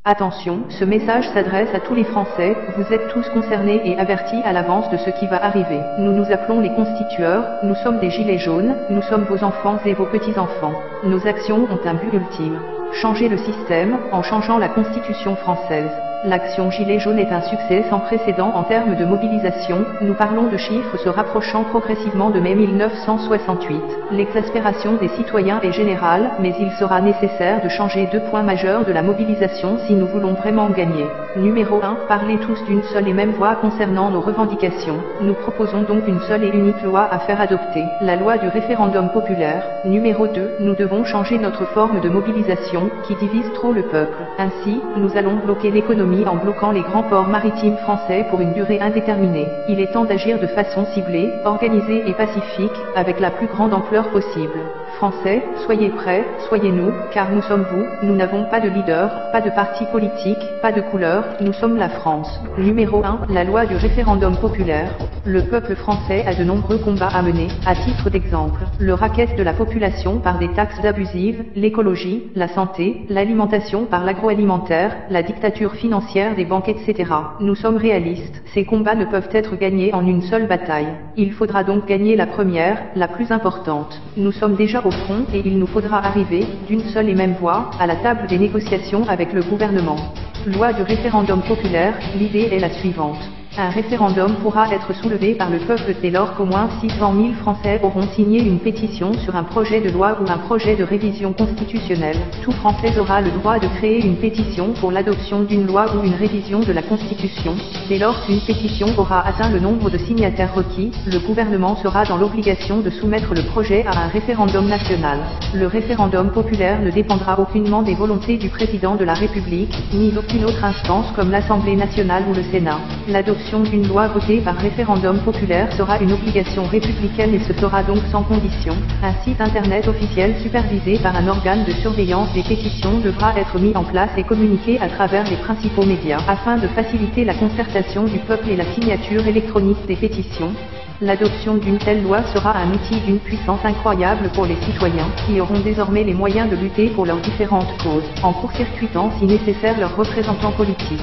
Attention, ce message s'adresse à tous les Français, vous êtes tous concernés et avertis à l'avance de ce qui va arriver. Nous nous appelons les constitueurs, nous sommes des gilets jaunes, nous sommes vos enfants et vos petits-enfants. Nos actions ont un but ultime. Changer le système, en changeant la Constitution française. L'action Gilets jaunes est un succès sans précédent en termes de mobilisation, nous parlons de chiffres se rapprochant progressivement de mai 1968. L'exaspération des citoyens est générale, mais il sera nécessaire de changer deux points majeurs de la mobilisation si nous voulons vraiment gagner. Numéro 1. Parlez tous d'une seule et même voix concernant nos revendications. Nous proposons donc une seule et unique loi à faire adopter, la loi du référendum populaire. Numéro 2. Nous devons changer notre forme de mobilisation, qui divise trop le peuple. Ainsi, nous allons bloquer l'économie en bloquant les grands ports maritimes français pour une durée indéterminée. Il est temps d'agir de façon ciblée, organisée et pacifique, avec la plus grande ampleur possible. Français, soyez prêts, soyez nous, car nous sommes vous, nous n'avons pas de leader, pas de parti politique, pas de couleur, nous sommes la France. Numéro 1. La loi du référendum populaire. Le peuple français a de nombreux combats à mener, à titre d'exemple, le racket de la population par des taxes abusives, l'écologie, la santé, l'alimentation par l'agroalimentaire, la dictature financière des banques etc. Nous sommes réalistes, ces combats ne peuvent être gagnés en une seule bataille. Il faudra donc gagner la première, la plus importante. Nous sommes déjà au front et il nous faudra arriver, d'une seule et même voix, à la table des négociations avec le gouvernement. Loi du référendum populaire, l'idée est la suivante. Un référendum pourra être soulevé par le peuple dès lors qu'au moins 600 000 Français auront signé une pétition sur un projet de loi ou un projet de révision constitutionnelle. Tout Français aura le droit de créer une pétition pour l'adoption d'une loi ou une révision de la Constitution. Dès lors qu'une pétition aura atteint le nombre de signataires requis, le gouvernement sera dans l'obligation de soumettre le projet à un référendum national. Le référendum populaire ne dépendra aucunement des volontés du président de la République, ni d'aucune autre instance comme l'Assemblée nationale ou le Sénat. L'adoption d'une loi votée par référendum populaire sera une obligation républicaine et se fera donc sans condition. Un site internet officiel supervisé par un organe de surveillance des pétitions devra être mis en place et communiqué à travers les principaux médias afin de faciliter la concertation du peuple et la signature électronique des pétitions. L'adoption d'une telle loi sera un outil d'une puissance incroyable pour les citoyens, qui auront désormais les moyens de lutter pour leurs différentes causes, en court-circuitant si nécessaire leurs représentants politiques.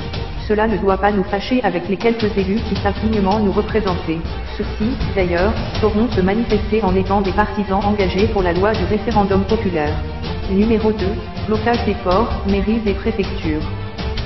Cela ne doit pas nous fâcher avec les quelques élus qui savent dignement nous représenter. Ceux-ci, d'ailleurs, sauront se manifester en étant des partisans engagés pour la loi du référendum populaire. Numéro 2. Blocage des ports, mairies et préfectures.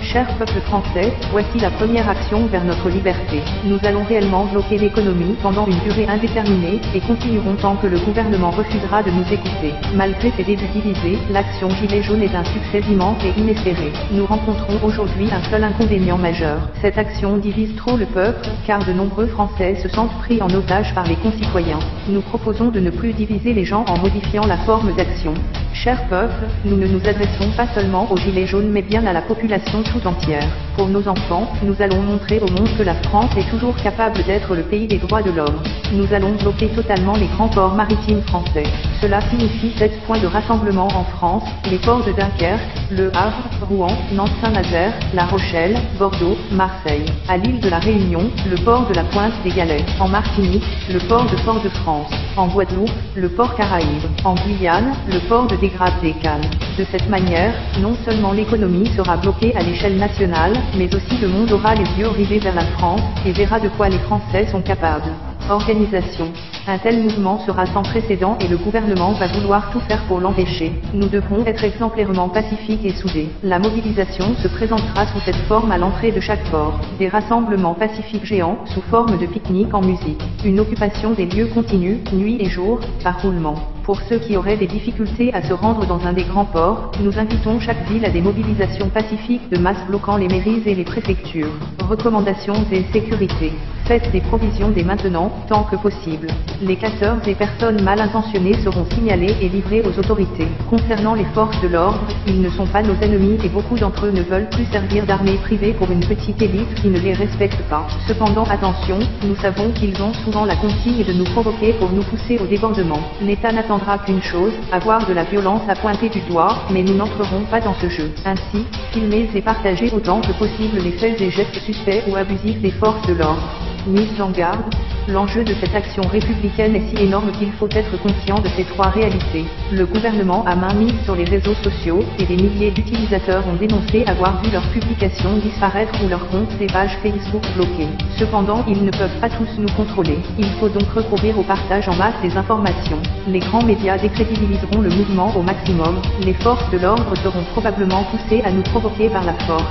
Cher peuple français, voici la première action vers notre liberté. Nous allons réellement bloquer l'économie pendant une durée indéterminée, et continuerons tant que le gouvernement refusera de nous écouter. Malgré ces débuts divisés, l'action Gilets jaunes est un succès immense et inespéré. Nous rencontrons aujourd'hui un seul inconvénient majeur. Cette action divise trop le peuple, car de nombreux Français se sentent pris en otage par les concitoyens. Nous proposons de ne plus diviser les gens en modifiant la forme d'action. Cher peuple, nous ne nous adressons pas seulement aux Gilets jaunes mais bien à la population tout entière. Pour nos enfants, nous allons montrer au monde que la France est toujours capable d'être le pays des droits de l'homme. Nous allons bloquer totalement les grands ports maritimes français. Cela signifie 7 points de rassemblement en France, les ports de Dunkerque, Le Havre, Rouen, Nantes-Saint-Nazaire, La Rochelle, Bordeaux, Marseille. À l'île de la Réunion, le port de la Pointe des Galets. En Martinique, le port de Fort-de-France. En Guadeloupe, le port Caraïbes. En Guyane, le port de Dégrave-des-Cannes. De cette manière, non seulement l'économie sera bloquée à l'échelle nationale, mais aussi le monde aura les yeux rivés vers la France, et verra de quoi les Français sont capables. Organisation. Un tel mouvement sera sans précédent et le gouvernement va vouloir tout faire pour l'empêcher. Nous devrons être exemplairement pacifiques et soudés. La mobilisation se présentera sous cette forme à l'entrée de chaque port. Des rassemblements pacifiques géants, sous forme de pique-nique en musique. Une occupation des lieux continue, nuit et jour, par roulement. Pour ceux qui auraient des difficultés à se rendre dans un des grands ports, nous invitons chaque ville à des mobilisations pacifiques de masse bloquant les mairies et les préfectures. Recommandations et sécurité. Faites des provisions dès maintenant, tant que possible. Les casseurs et personnes mal intentionnées seront signalés et livrés aux autorités. Concernant les forces de l'ordre, ils ne sont pas nos ennemis et beaucoup d'entre eux ne veulent plus servir d'armée privée pour une petite élite qui ne les respecte pas. Cependant attention, nous savons qu'ils ont souvent la consigne de nous provoquer pour nous pousser au débordement. L'État n'attendra qu'une chose, avoir de la violence à pointer du doigt, mais nous n'entrerons pas dans ce jeu. Ainsi, filmez et partagez autant que possible les faits et gestes suspects ou abusifs des forces de l'ordre. Mise en garde. L'enjeu de cette action républicaine est si énorme qu'il faut être conscient de ces trois réalités. Le gouvernement a main mise sur les réseaux sociaux, et des milliers d'utilisateurs ont dénoncé avoir vu leurs publications disparaître ou leurs comptes et pages Facebook bloqués. Cependant, ils ne peuvent pas tous nous contrôler. Il faut donc recourir au partage en masse des informations. Les grands médias décrédibiliseront le mouvement au maximum. Les forces de l'ordre seront probablement poussées à nous provoquer par la force.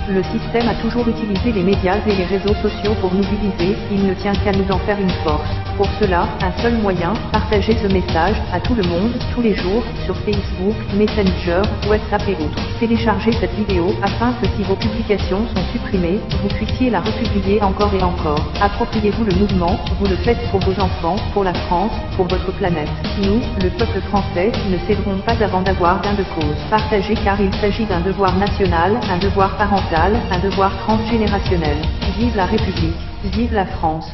Le système a toujours utilisé les médias et les réseaux sociaux pour nous diviser, il ne tient qu'à nous en faire une force. Pour cela, un seul moyen, partager ce message à tout le monde, tous les jours, sur Facebook, Messenger, WhatsApp et autres. Téléchargez cette vidéo afin que si vos publications sont supprimées, vous puissiez la republier encore et encore. Appropriez-vous le mouvement, vous le faites pour vos enfants, pour la France, pour votre planète. Nous, le peuple français, ne céderons pas avant d'avoir gain de cause. Partagez car il s'agit d'un devoir national, un devoir parental, un devoir transgénérationnel. Vive la République, vive la France.